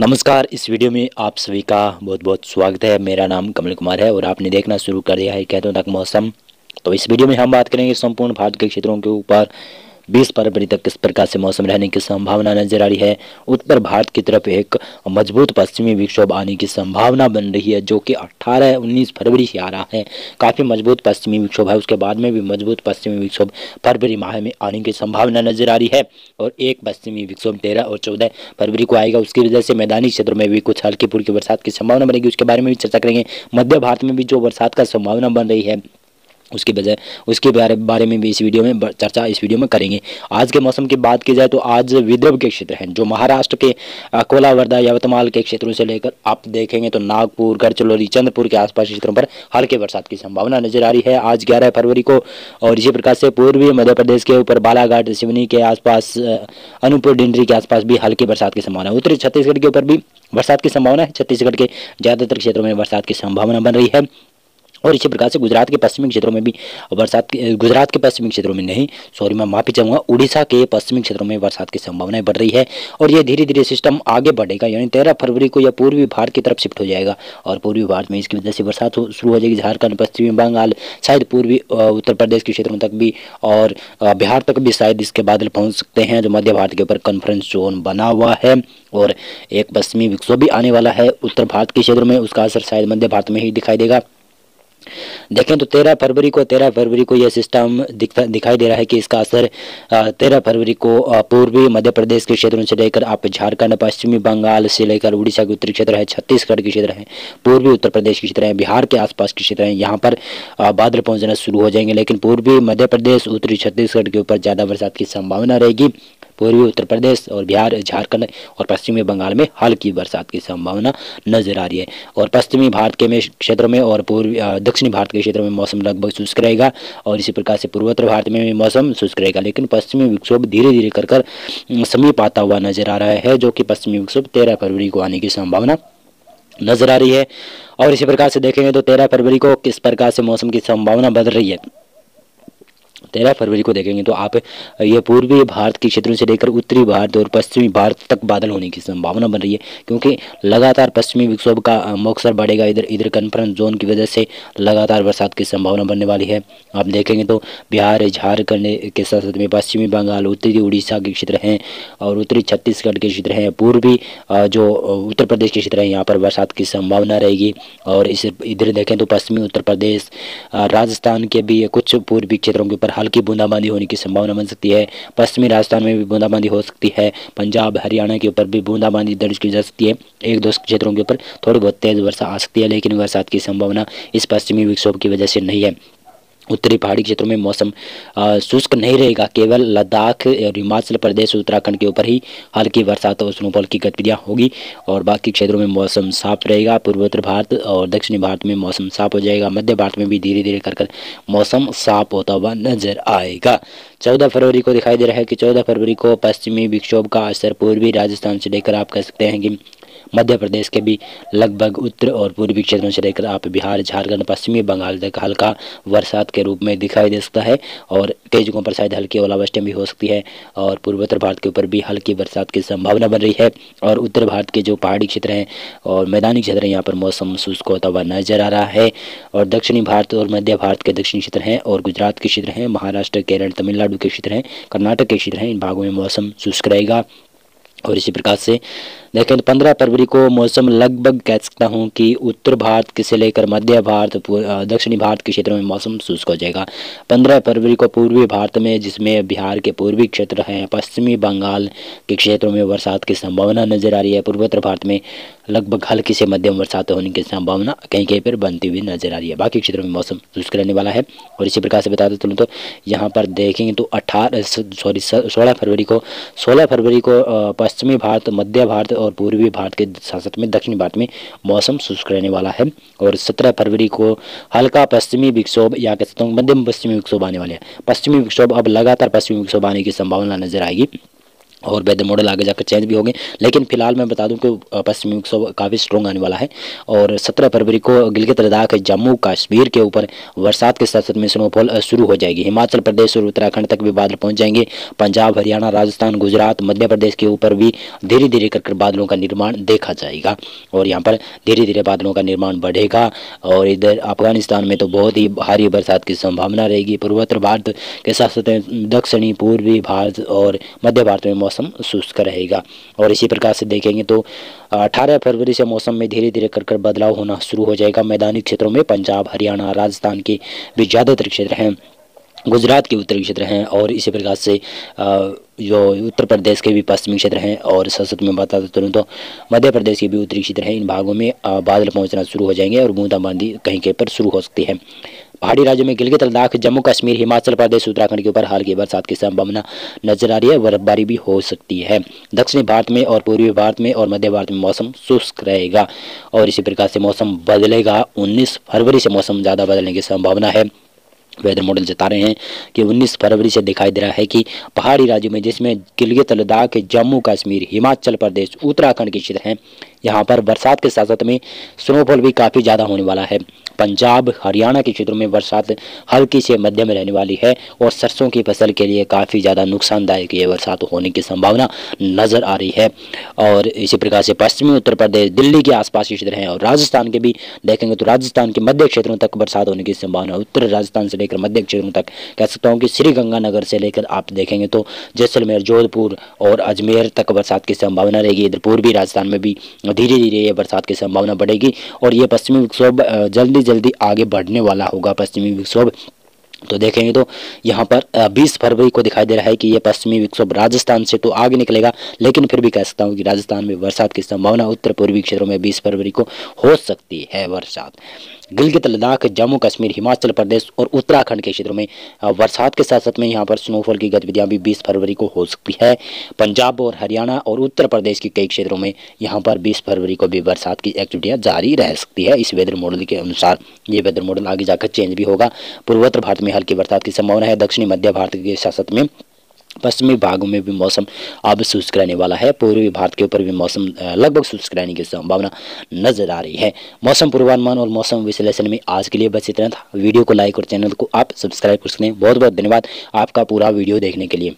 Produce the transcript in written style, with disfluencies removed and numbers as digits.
नमस्कार। इस वीडियो में आप सभी का बहुत बहुत स्वागत है। मेरा नाम कमल कुमार है और आपने देखना शुरू कर दिया है कहतों तक मौसम। तो इस वीडियो में हम बात करेंगे संपूर्ण भारत के क्षेत्रों के ऊपर 20 फरवरी तक किस प्रकार से मौसम रहने की संभावना नजर आ रही है। उत्तर भारत की तरफ एक मजबूत पश्चिमी विक्षोभ आने की संभावना बन रही है, जो कि 18-19 फरवरी से आ रहा है। काफ़ी मजबूत पश्चिमी विक्षोभ है। उसके बाद में भी मजबूत पश्चिमी विक्षोभ फरवरी माह में आने की संभावना नजर आ रही है और एक पश्चिमी विक्षोभ 13 और 14 फरवरी को आएगा। उसकी वजह से मैदानी क्षेत्रों में भी कुछ हल्की फुल्की बरसात की संभावना बनेगी। उसके बारे में भी चर्चा करेंगे। मध्य भारत में भी जो बरसात का संभावना बन रही है उसके बारे में भी इस वीडियो में चर्चा इस वीडियो में करेंगे। आज के मौसम की बात की जाए तो आज विदर्भ के क्षेत्र हैं, जो महाराष्ट्र के अकोला, वर्धा, यवतमाल के क्षेत्रों से लेकर आप देखेंगे तो नागपुर, गढ़चिरौली, चंद्रपुर के आसपास क्षेत्रों पर हल्के बरसात की संभावना नजर आ रही है आज 11 फरवरी को। और इसी प्रकार से पूर्वी मध्य प्रदेश के ऊपर बालाघाट, सिवनी के आसपास, अनूपपुर, डिंडरी के आसपास भी हल्की बरसात की संभावना है। उत्तरी छत्तीसगढ़ के ऊपर भी बरसात की संभावना है। छत्तीसगढ़ के ज्यादातर क्षेत्रों में बरसात की संभावना बन रही है। और इसी प्रकार से गुजरात के पश्चिमी क्षेत्रों में भी गुजरात के पश्चिमी क्षेत्रों में नहीं, सॉरी मैं माफी चाहूँगा, उड़ीसा के पश्चिमी क्षेत्रों में बरसात की संभावनाएं बढ़ रही है। और ये धीरे धीरे सिस्टम आगे बढ़ेगा, यानी 13 फरवरी को यह पूर्वी भारत की तरफ शिफ्ट हो जाएगा और पूर्वी भारत में इसकी वजह से बरसात शुरू हो जाएगी। झारखंड, पश्चिमी बंगाल, शायद पूर्वी उत्तर प्रदेश के क्षेत्रों तक भी और बिहार तक भी शायद इसके बादल पहुँच सकते हैं, जो मध्य भारत के ऊपर कॉन्फ्रेंस जोन बना हुआ है। और एक पश्चिमी विक्षोभ भी आने वाला है उत्तर भारत के क्षेत्र में, उसका असर शायद मध्य भारत में ही दिखाई देगा। देखें तो 13 फरवरी को यह सिस्टम दिखाई दे रहा है कि इसका असर 13 फरवरी को पूर्वी मध्य प्रदेश के क्षेत्रों से लेकर आप झारखंड, पश्चिमी बंगाल से लेकर उड़ीसा के उत्तरी क्षेत्र है, छत्तीसगढ़ के क्षेत्र है, पूर्वी उत्तर प्रदेश के क्षेत्र है, बिहार के आसपास के क्षेत्र हैं, यहाँ पर बादल पहुंचना शुरू हो जाएंगे। लेकिन पूर्वी मध्य प्रदेश, उत्तरी छत्तीसगढ़ के ऊपर ज़्यादा बरसात की संभावना रहेगी। पूर्वी उत्तर प्रदेश और बिहार, झारखंड और पश्चिमी बंगाल में हल्की बरसात की संभावना नजर आ रही है। और पश्चिमी भारत के क्षेत्रों में और दक्षिणी भारत के क्षेत्रों में मौसम लगभग शुष्क रहेगा और इसी प्रकार से पूर्वोत्तर भारत में भी मौसम शुष्क रहेगा। लेकिन पश्चिमी विक्षोभ धीरे धीरे कर समीप आता हुआ नजर आ रहा है, जो कि पश्चिमी विक्षोभ 13 फरवरी को आने की संभावना नजर आ रही है। और इसी प्रकार से देखेंगे तो 13 फरवरी को किस प्रकार से मौसम की संभावना बदल रही है। 13 फरवरी को देखेंगे तो आप ये पूर्वी भारत के क्षेत्रों से लेकर उत्तरी भारत और पश्चिमी भारत तक बादल होने की संभावना बन रही है, क्योंकि लगातार पश्चिमी विक्षोभ का मौसर बढ़ेगा। इधर कॉन्फ्रेंस जोन की वजह से लगातार बरसात की संभावना बनने वाली है। आप देखेंगे तो बिहार, झारखंड के साथ साथ में पश्चिमी बंगाल, उत्तरी उड़ीसा के क्षेत्र हैं और उत्तरी छत्तीसगढ़ के क्षेत्र हैं, पूर्वी जो उत्तर प्रदेश के क्षेत्र हैं, यहाँ पर बरसात की संभावना रहेगी। और इधर देखें तो पश्चिमी उत्तर प्रदेश, राजस्थान के भी कुछ पूर्वी क्षेत्रों के ऊपर हल्की बूंदाबांदी होने की संभावना बन सकती है। पश्चिमी राजस्थान में भी बूंदाबांदी हो सकती है। पंजाब, हरियाणा के ऊपर भी बूंदाबांदी दर्ज की जा सकती है। एक दो क्षेत्रों के ऊपर थोड़ी बहुत तेज वर्षा आ सकती है, लेकिन बरसात की संभावना इस पश्चिमी विक्षोभ की वजह से नहीं है। उत्तरी पहाड़ी क्षेत्रों में मौसम शुष्क नहीं रहेगा, केवल लद्दाख और हिमाचल प्रदेश, उत्तराखंड के ऊपर ही हल्की बरसात और स्नोफॉल की गतिविधियां होगी और बाकी क्षेत्रों में मौसम साफ रहेगा। पूर्वोत्तर भारत और दक्षिणी भारत में मौसम साफ हो जाएगा। मध्य भारत में भी धीरे धीरे कर मौसम साफ होता हुआ नजर आएगा। 14 फरवरी को दिखाई दे रहा है कि 14 फरवरी को पश्चिमी विक्षोभ का असर पूर्वी राजस्थान से लेकर आप कह सकते हैं कि मध्य प्रदेश के भी लगभग उत्तर और पूर्वी क्षेत्रों से लेकर आप बिहार, झारखंड, पश्चिमी बंगाल तक हल्का बरसात के रूप में दिखाई दे सकता है और कई जगहों पर शायद हल्की ओलावृष्टि भी हो सकती है। और पूर्वोत्तर भारत के ऊपर भी हल्की बरसात की संभावना बन रही है। और उत्तर भारत के जो पहाड़ी क्षेत्र हैं और मैदानी क्षेत्र हैं, यहाँ पर मौसम शुष्क होता हुआ नजर आ रहा है। और दक्षिणी भारत और मध्य भारत के दक्षिणी क्षेत्र हैं और गुजरात के क्षेत्र हैं, महाराष्ट्र, केरल, तमिलनाडु के क्षेत्र हैं, कर्नाटक के क्षेत्र हैं, इन भागों में मौसम शुष्क रहेगा। और इसी प्रकार से देखें तो 15 फरवरी को मौसम लगभग कह सकता हूं कि उत्तर भारत से लेकर मध्य भारत, दक्षिणी भारत के क्षेत्रों में मौसम शुष्क हो जाएगा। 15 फरवरी को पूर्वी भारत में, जिसमें बिहार के पूर्वी क्षेत्र हैं, पश्चिमी बंगाल के क्षेत्रों में बरसात की संभावना नजर आ रही है। पूर्वोत्तर भारत में लगभग हल्की से मध्यम बरसात होने की संभावना कहीं कहीं पर बनती हुई नजर आ रही है। बाकी क्षेत्रों में मौसम शुष्क रहने वाला है। और इसी प्रकार से बताते चलूँ तो यहाँ पर देखेंगे तो 16 फरवरी को पश्चिमी भारत, मध्य भारत और पूर्वी भारत के साथ साथ में दक्षिणी भारत में मौसम शुष्क रहने वाला है। और 17 फरवरी को हल्का पश्चिमी विक्षोभ या कह सकता हूँ मध्यम पश्चिमी विक्षोभ आने वाले हैं। पश्चिमी विक्षोभ अब लगातार पश्चिमी विक्षोभ आने की संभावना नजर आएगी। और वेदर मॉडल आगे जाकर चेंज भी होंगे। लेकिन फिलहाल मैं बता दूं कि पश्चिमी विक्षोभ काफ़ी स्ट्रॉन्ग आने वाला है और 17 फरवरी को गिलगित लद्दाख जम्मू कश्मीर के ऊपर बरसात के साथ साथ में स्नोफॉल शुरू हो जाएगी। हिमाचल प्रदेश और उत्तराखंड तक भी बादल पहुंच जाएंगे। पंजाब, हरियाणा, राजस्थान, गुजरात, मध्य प्रदेश के ऊपर भी धीरे धीरे कर बादलों का निर्माण देखा जाएगा और यहाँ पर धीरे धीरे बादलों का निर्माण बढ़ेगा। और इधर अफगानिस्तान में तो बहुत ही भारी बरसात की संभावना रहेगी। पूर्वोत्तर भारत के साथ साथ दक्षिणी पूर्वी भारत और मध्य भारत में मौसम शुष्क रहेगा। और इसी प्रकार से देखेंगे तो 18 फरवरी से मौसम में धीरे धीरे कर बदलाव होना शुरू हो जाएगा। मैदानी क्षेत्रों में पंजाब, हरियाणा, राजस्थान के भी ज़्यादातर क्षेत्र हैं, गुजरात के उत्तरी क्षेत्र हैं और इसी प्रकार से जो उत्तर प्रदेश के भी पश्चिमी क्षेत्र हैं और साथ में बताता चलूँ तो मध्य प्रदेश के भी उत्तरी क्षेत्र हैं। इन भागों में बादल पहुंचना शुरू हो जाएंगे और बूंदाबांदी कहीं कहीं पर शुरू हो सकती है। पहाड़ी राज्यों में गिलगित लद्दाख, जम्मू कश्मीर, हिमाचल प्रदेश, उत्तराखंड के ऊपर हल्की बरसात की संभावना नजर आ रही है। बर्फबारी भी हो सकती है। दक्षिणी भारत में और पूर्वी भारत में और मध्य भारत में मौसम शुष्क रहेगा और इसी प्रकार से मौसम बदलेगा। 19 फरवरी से मौसम ज़्यादा बदलने की संभावना है। वेदर मॉडल जता रहे हैं कि 19 फरवरी से दिखाई दे रहा है कि पहाड़ी राज्यों में जिसमें गिलगित लद्दाख, जम्मू कश्मीर, हिमाचल प्रदेश, उत्तराखंड के क्षेत्र हैं, यहाँ पर बरसात के साथ साथ में स्नोफॉल भी काफ़ी ज़्यादा होने वाला है। पंजाब, हरियाणा के क्षेत्रों में बरसात हल्की से मध्यम रहने वाली है और सरसों की फसल के लिए काफ़ी ज़्यादा नुकसानदायक ये बरसात होने की संभावना नज़र आ रही है। और इसी प्रकार से पश्चिमी उत्तर प्रदेश, दिल्ली के आसपास के क्षेत्र हैं और राजस्थान के भी देखेंगे तो राजस्थान के मध्य क्षेत्रों तक बरसात होने की संभावना। उत्तर राजस्थान से लेकर मध्य क्षेत्रों तक कह सकता हूँ कि श्रीगंगानगर से लेकर आप देखेंगे तो जैसलमेर, जोधपुर और अजमेर तक बरसात की संभावना रहेगी। इधर पूर्वी राजस्थान में भी धीरे धीरे ये बरसात की संभावना बढ़ेगी और ये पश्चिमी विक्षोभ जल्दी आगे बढ़ने वाला होगा। पश्चिमी विक्षोभ तो देखेंगे तो यहाँ पर 20 फरवरी को दिखाई दे रहा है कि ये पश्चिमी विक्षोभ राजस्थान से तो आगे निकलेगा, लेकिन फिर भी कह सकता हूँ कि राजस्थान में बरसात की संभावना उत्तर पूर्वी क्षेत्रों में 20 फरवरी को हो सकती है बरसात। गिलगित लद्दाख, जम्मू कश्मीर, हिमाचल प्रदेश और उत्तराखंड के क्षेत्रों में बरसात के साथ साथ में यहाँ पर स्नोफॉल की गतिविधियाँ भी 20 फरवरी को हो सकती है। पंजाब और हरियाणा और उत्तर प्रदेश के कई क्षेत्रों में यहाँ पर 20 फरवरी को भी बरसात की एक्टिविटियाँ जारी रह सकती है। इस वेदर मॉडल के अनुसार ये वेदर मॉडल आगे जाकर चेंज भी होगा। पूर्वोत्तर भारत में हल्की बरसात की संभावना है। दक्षिणी मध्य भारत के साथ साथ में पश्चिमी भागों में भी मौसम अब शुष्क रहने वाला है। पूर्वी भारत के ऊपर भी मौसम लगभग शुष्क रहने की संभावना नजर आ रही है। मौसम पूर्वानुमान और मौसम विश्लेषण में आज के लिए बस इतना था। वीडियो को लाइक और चैनल को आप सब्सक्राइब कर सकते हैं। बहुत बहुत धन्यवाद आपका पूरा वीडियो देखने के लिए।